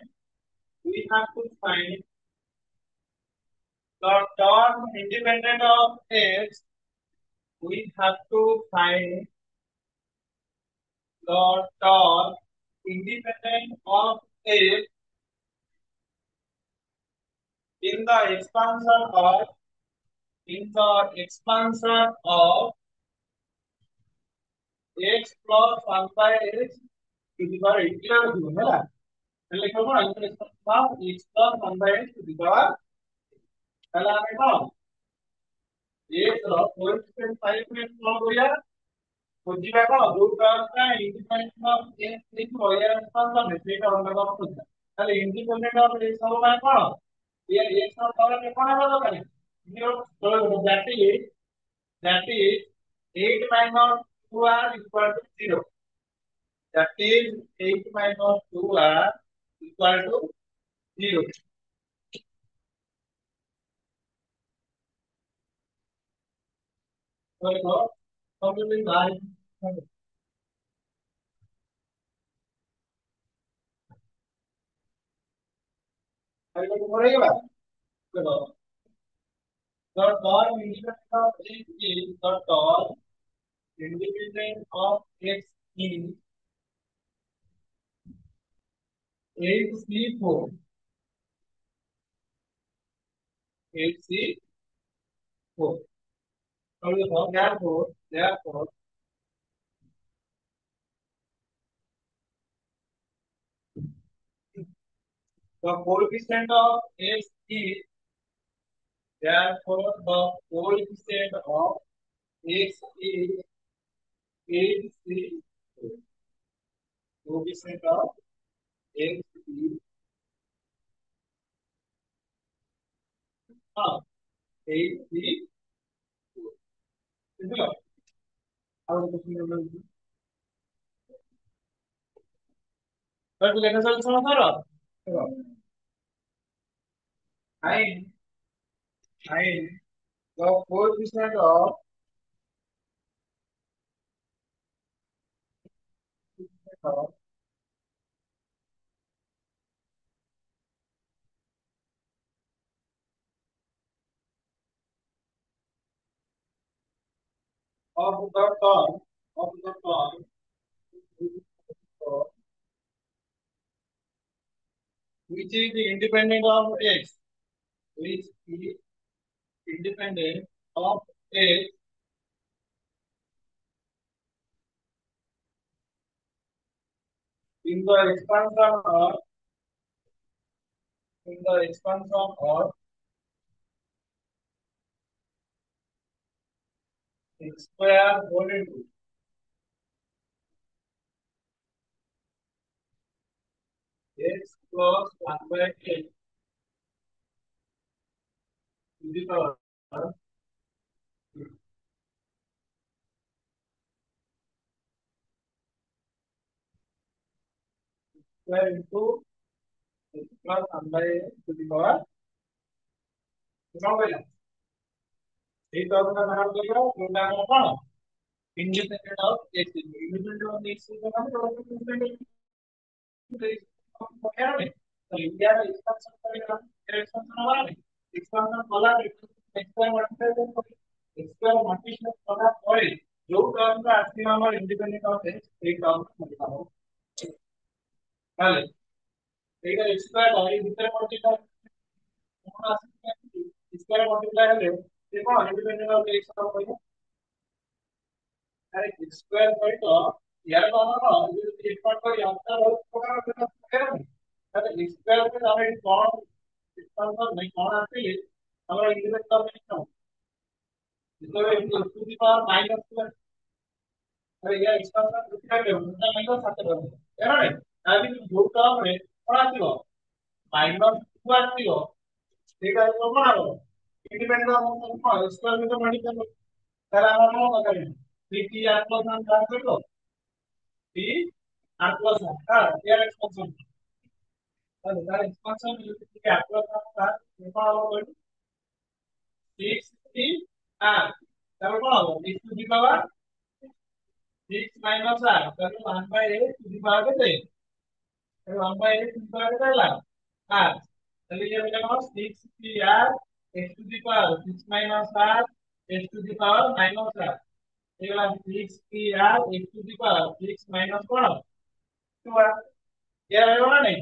the term independent of x we have to find the term independent of x in the expansion of x plus 1 by x to the power 8 क्या होगा ना पहले क्या होगा expansion of x plus 1 by x to the power पहला हमें क्या x ର कोएफिशिएंट 5 में सॉल्व हो गया खोजिबा कौन जो टर्मटा इंडिपेंडेंट ऑफ x लिखो या एक्सपांशन में सेटा हमरा कौन खोजना তাহলে इंडिपेंडेंट ऑफ x হবে মানে কোন ये x র পাওয়ার কে কোন হবে মানে 0 so that is 8 minus 2r equal to 0 that is 8 minus 2r equal to 0 तो देखो कंप्लीट बाहर अरे तो हो रही है बात देखो the term independent of x is the term independent of x is 8c4 so therefore the coefficient of x is therefore the coefficient of x is 8c4 coefficient of x is 8c4 বুঝলো আর question বলছি তাহলে লেখা চলছে না ধরো find the coefficient of of the term of the term which is independent of x, which is independent of x in the expansion of x square whole into x plus 1 by x to the power square into x plus 1 by x to the power क्या এই টর্মটা বানানো গেল কোনটা আমরা পাবো independent of x independent of x মানে independent है तो इंडिया में एक्सपेंशन करेगा एक्सपेंशन होगा नहीं एक्सपेंशन वाला एक्सपेंशन मल्टीप्लिकेशन वाला और जो टर्म का असली नाम और इंडिपेंडेंट ऑफ x एक टर्म लिखा हो তাহলে এইটা স্কয়ার হয় ভিতরে মল্টিপ্লাই কোন আসছে স্কয়ার মল্টিপ্লাই হলে দেখো इंडिपेंडेंट ऑफ x হবে अरे स्क्वायर पॉइंट ಎರಡು ಅಲ್ಲ ಇದು ಇಕ್ವಲ್ ಟು ಯಾವ್ದರ ಅದೇ ಸ್ಕ್ವೇರ್ पे ನಾವು ಇದು कोण एक्सपेंशन नहीं कोण ಆಗ್ತಿಲ್ಲ আমরা ಇಂಡಿಪೆಂಡೆಂಟ್ ಟರ್ಮ್ ನಾವು इसलिए टू दी पावर माइनस अरे ये एक्सपेंशन कितना है उनका माइनस आते हैं है ना अभी जो टर्म है कोण ଆସିବ माइनस 2 ଆସିବ ସେଇଟା କୋଣ ହବ इंडिपेंडेंट ऑफ कोण स्क्वायर में तो मल्टीप्लाई তাহলে আমরা কোন করব टी आर प्लस 1 কাজ করব टी आर प्लस 1 हां এর এক্সপেনশন তাহলে তার এক্সপেনশন टी आर प्लस 1 কাজ কোন হবে 6 टी आर তাহলে কোন হবে x to the power 6 minus r তাহলে 1 by a to the power কত তাহলে 1 by a to the power কত হলো r তাহলে ये हो जाएगा 6 T R x to the power 6 minus r x to the power minus r এগুলা 6 আর x to the power 6 minus কোন 2 আর এর হবে না নেই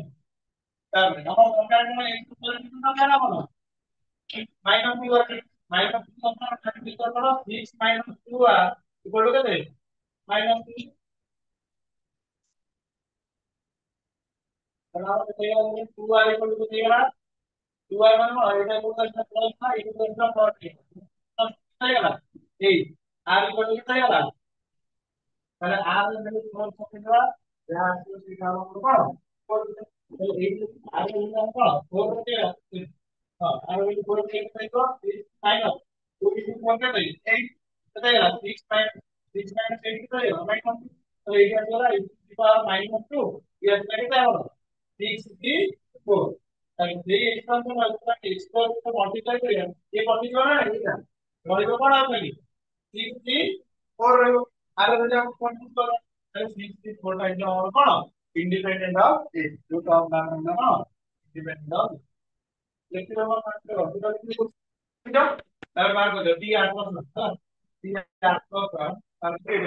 তাহলে আমার দরকার মানে x টু পাওয়ার কিছু না কেন বলো মাইনাস 2 আর মাইনাস 2 আমরা ক্যান্সেল করব 6 মাইনাস 2 আর ইকুয়াল টু কত মাইনাস 2 তাহলে আমাদের হয়ে গেল 2 আর ইকুয়াল টু হয়ে গেল 2 আর মানে এটা ইকুয়াল টু প্লাস না ইকুয়াল টু ডট হয়ে গেল এই আর ইকুয়াল টু হয়ে গেল তাহলে আর এর ফোর কত দেওয়া যা আছে সেটা আমরা পাবো ফোর তাহলে এই যে আর এর নাম পাবো ফোর কে হ্যাঁ আর এই ফোর কে পাইবো সাইন অফ ওই যে কোনটা দেই 8 কত গেল 6 মাইনাস 6 মাইনাস 8 কত গেল মাইনাস তো এইটা হলো e পাওয়ার মাইনাস 2 এর থেকে কত হলো 6 3 4 তাহলে এই এক্সপানশন আলফা এক্সপোর তো মল্টিপ্লাই করি এই মল্টিপ্লাই না এটা মল্টিপ্লাই করা হবে কি 6 3 4 ରହିବ आरे जो हम कंप्यूट करो अरे 6 4 टाइम जो और कोन इंडिपेंडेंट ऑफ x जो टर्म नाम है ना इंडिपेंडेंट ऑफ लेकिन हम मानते हो तो ठीक है तर मार को डी आर को ना डी आर को का और फिर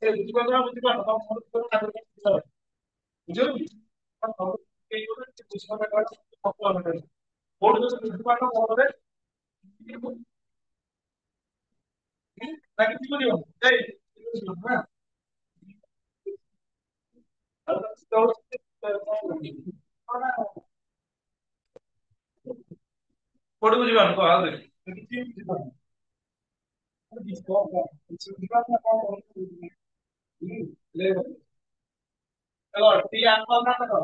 ये बुझ को ना बुझ को हम समझ को ना बुझो हम के को बुझ को ना को ना बोर्ड जो बुझ को ना बोर्ड है ताकि কি করিও এই না କୋଉଠି ବୁଝିପାରୁନି କହ ଆଉ ଦେଖି କିଛି ବୁଝିପାରୁନି टी आंसर ना करो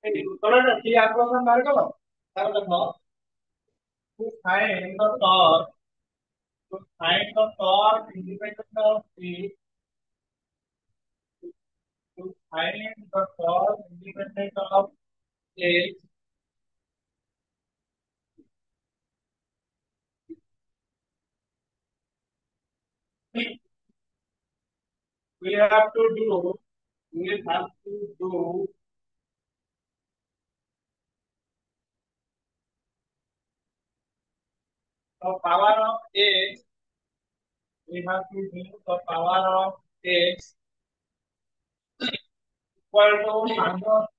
ତମେ ଟି ଆंसर ବାହାର କର ତାର ଦେଖ to find the torque to find the torque independent of t to find the cause independent of x, we have to do we have to do the power of x. We have to do the power of x equal to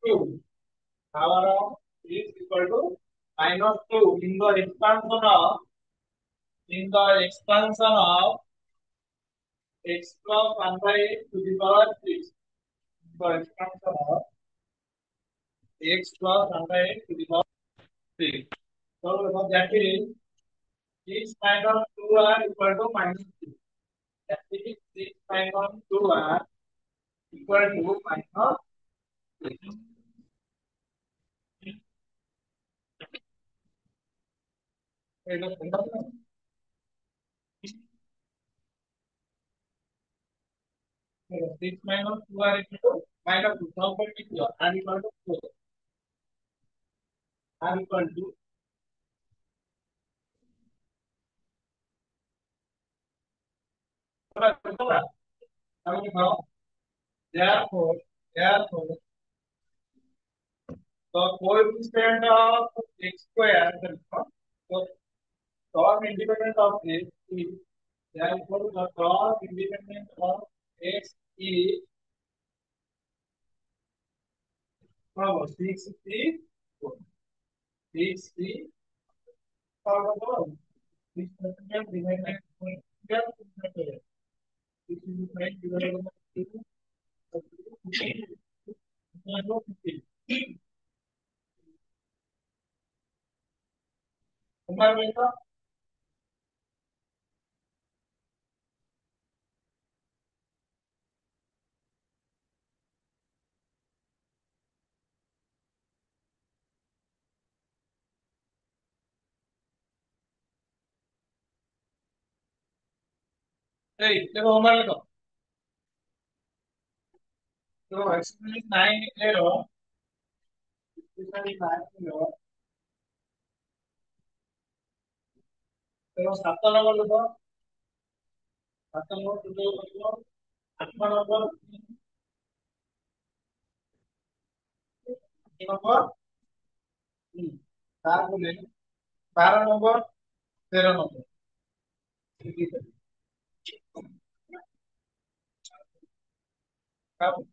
-2. Power of x equal to -2 in the expansion of x plus 1 by x to the power 6. The expansion of x plus 1 by x to the power 6. So that is 6 minus 2r equal to -2. That is 6 minus 2r equal to -6. Six minus 2r equal to -2. Now what is your r equal to 4. R equal to now therefore the coefficient of x square the torque independent of x is therefore the torque independent of x is 6 6 power 6 divided by 12 this is 5 divided by 2 umar देखो हमारे तो exercise 9 ले लो exercise 9 ले लो तो 7 number लो 7 number लो 8 number number 4 बोले 12 number 13 number ठीक है अब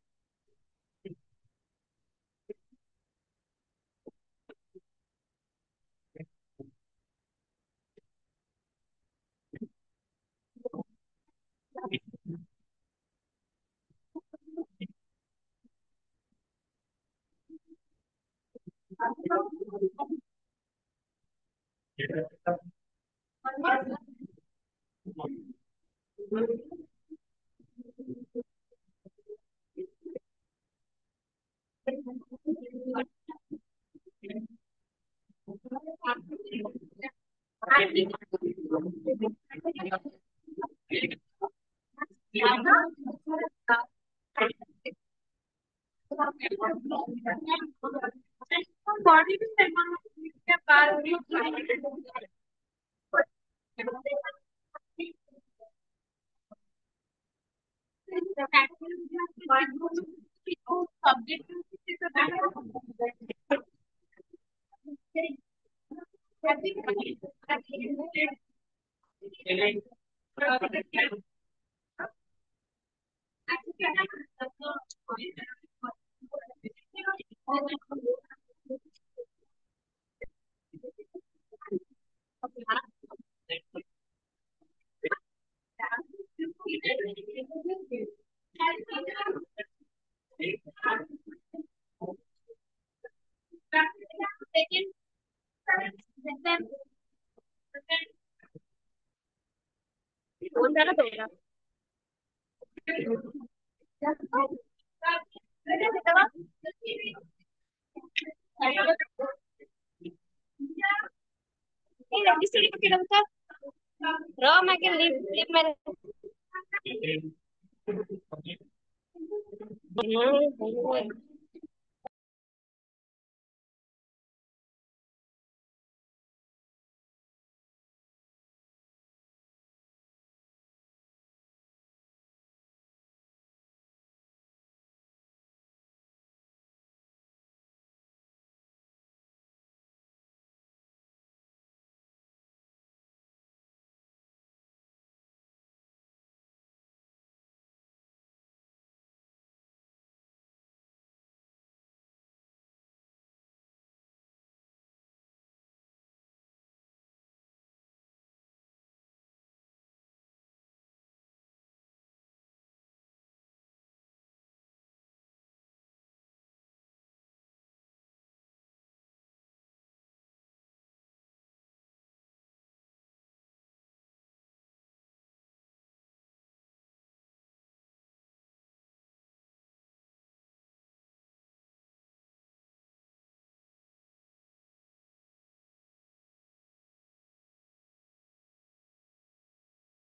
Mm-hmm.